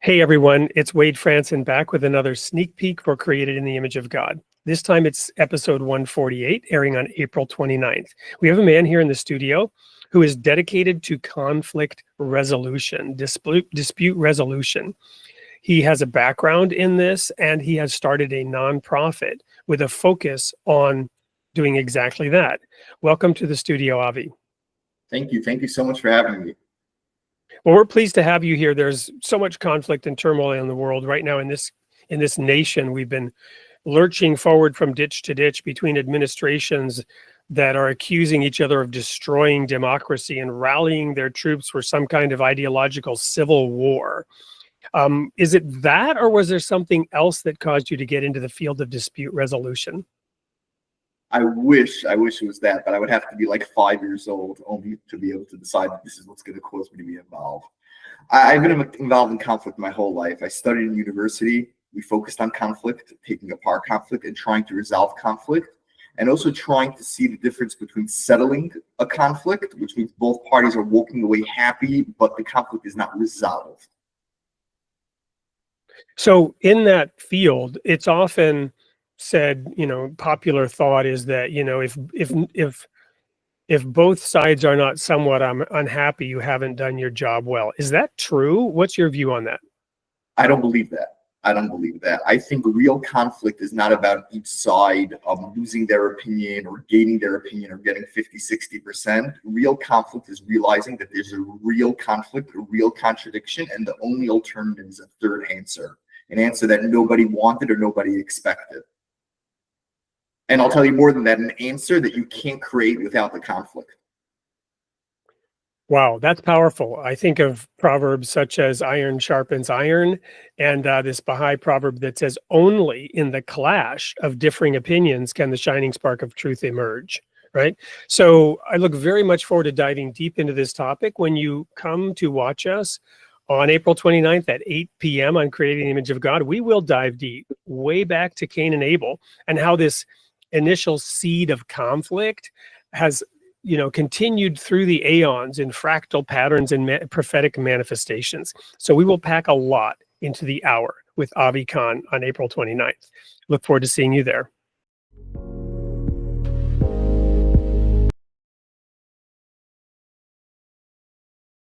Hey everyone, it's Wade Franson back with another sneak peek for Created in the Image of God. This time it's episode 148, airing on April 29th. We have a man here in the studio who is dedicated to conflict resolution, dispute resolution. He has a background in this, and he has started a nonprofit with a focus on doing exactly that. Welcome to the studio, Avi. Thank you. Thank you so much for having me. Well, we're pleased to have you here. There's so much conflict and turmoil in the world right now in this nation. We've been lurching forward from ditch to ditch between administrations that are accusing each other of destroying democracy and rallying their troops for some kind of ideological civil war. Is it that, or was there something else that caused you to get into the field of dispute resolution? I wish it was that, but I would have to be like 5 years old only to be able to decide that this is what's going to cause me to be involved. I've been involved in conflict my whole life. I studied in university. We focused on conflict, taking apart conflict and trying to resolve conflict, and also trying to see the difference between settling a conflict, which means both parties are walking away happy, but the conflict is not resolved. So in that field, it's often said, popular thought is that, if both sides are not somewhat unhappy, you haven't done your job well. Is that true? What's your view on that? I don't believe that. I think real conflict is not about each side losing their opinion or gaining their opinion or getting 50-60%. Real conflict is realizing that there's a real conflict, a real contradiction, and the only alternative is a third answer, an answer that nobody wanted or nobody expected. And I'll tell you more than that, an answer that you can't create without the conflict. Wow, that's powerful. I think of proverbs such as iron sharpens iron, and this Baha'i proverb that says, only in the clash of differing opinions can the shining spark of truth emerge, right? So I look very much forward to diving deep into this topic when you come to watch us on April 29th at 8 p.m. on Creating the Image of God. We will dive deep, way back to Cain and Abel, and how this initial seed of conflict has continued through the aeons in fractal patterns and prophetic manifestations. So we will pack a lot into the hour with Avi Kahan on April 29th. Look forward to seeing you there.